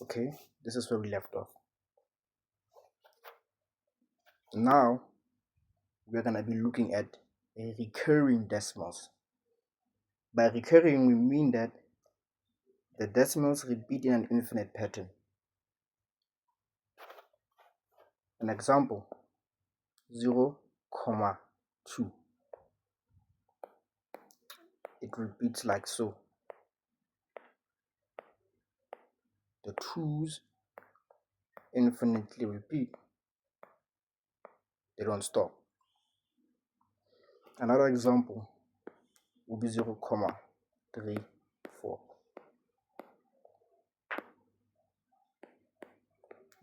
Okay, this is where we left off. Now we're gonna be looking at recurring decimals. By recurring, we mean that the decimals repeat in an infinite pattern. An example, 0,2. It repeats like so. The 2's infinitely repeat. They don't stop. Another example will be 0,34.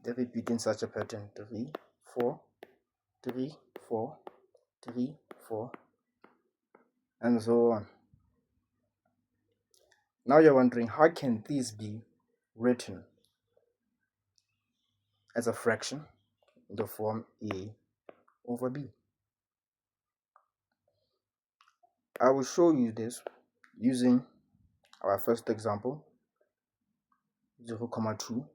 They repeat in such a pattern: 3, 4, 3, 4, 3, 4, and so on. Now you're wondering, how can these be written as a fraction in the form A over B? I will show you this using our first example, 0,2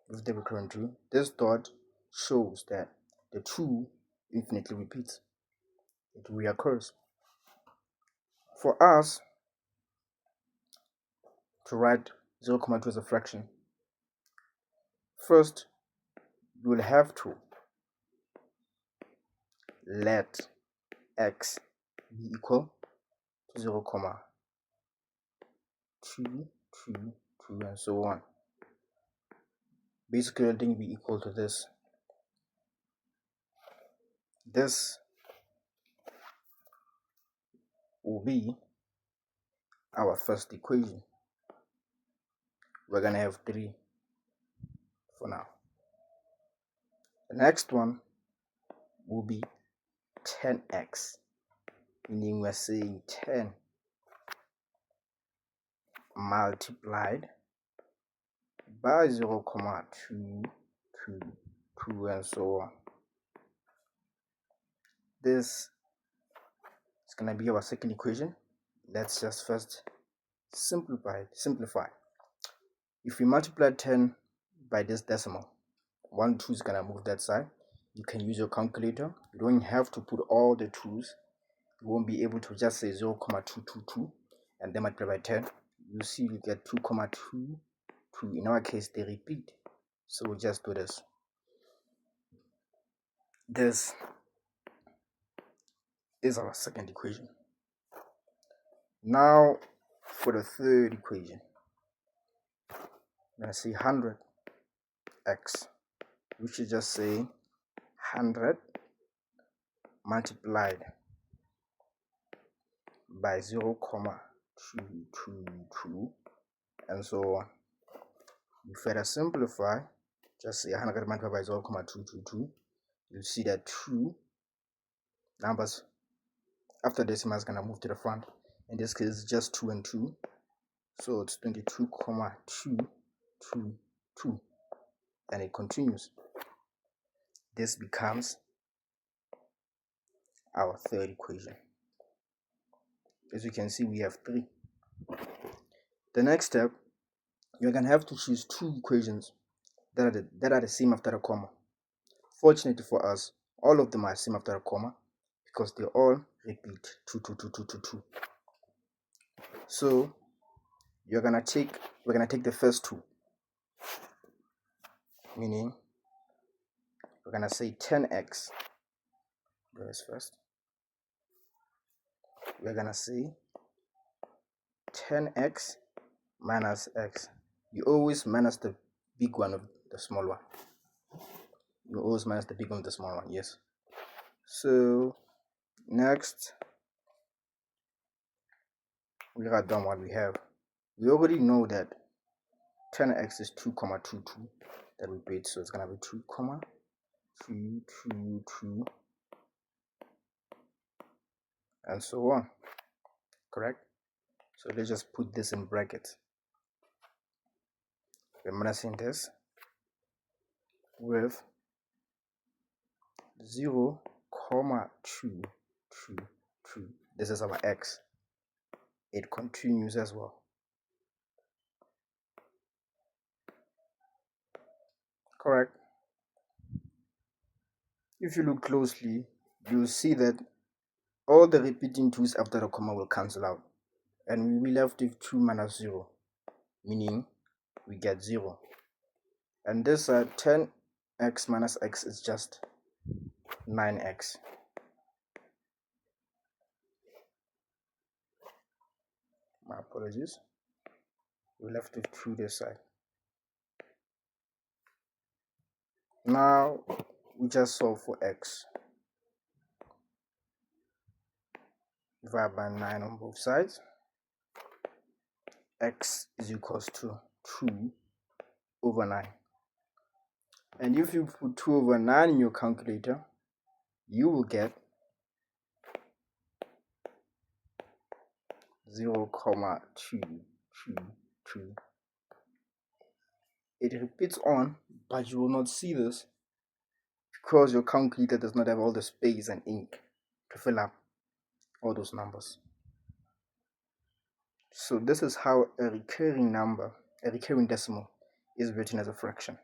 with the recurrent 2. This dot shows that the 2 infinitely repeats. It reoccurs. For us to write 0,2 as a fraction, first you will have to let x be equal to 0,222 and so on. Basically, everything will be equal to this. This will be our first equation. We're gonna have 3 for now. The next one will be 10x, meaning we're saying 10 multiplied by 0,222 and so on. This is gonna be our second equation. Let's just first simplify. If we multiply 10 by this decimal, 1 2 is gonna move that side. You can use your calculator. You don't have to put all the 2's. You won't be able to just say 0,222 and then multiply by 10. You see you get 2,22. In our case, they repeat. So we'll just do this. This is our second equation. Now for the third equation, I'm going to say 100x. We should just say 100 multiplied by 0,222 and so on. You further simplify, just say 100 multiplied by 0,222. You'll see that 2 numbers after decimal is going to move to the front. In this case, just 2 and 2. So it's 22,222. And it continues. This becomes our third equation. As you can see, we have 3. The next step, you're going to have to choose 2 equations that are the same after a comma. Fortunately for us, all of them are same after a comma because they all repeat 2, 2, 2, 2, 2, 2. So we're gonna take the first 2, meaning we're gonna say 10x. This first. We're gonna say 10x minus x. You always minus the big one of the small one. You always minus the big one of the small one. Yes. So next, we write down what we have. We already know that 10x is 2,22 that we paid, so it's gonna be 2,222 and so on. Correct? So let's just put this in brackets. We're minusing this with 0,222. This is our x. It continues as well. Correct. If you look closely, you'll see that all the repeating 2's after the comma will cancel out, and we will be left with 2 minus 0, meaning we get 0. And this 10x minus x is just 9x. My apologies. We're left with 2 this side. Now we just solve for x. Divide by 9 on both sides. X is equals to 2 over 9. And if you put 2 over 9 in your calculator, you will get 0,222. It repeats on, but you will not see this because your calculator does not have all the space and ink to fill up all those numbers. So this is how a recurring number, a recurring decimal, is written as a fraction.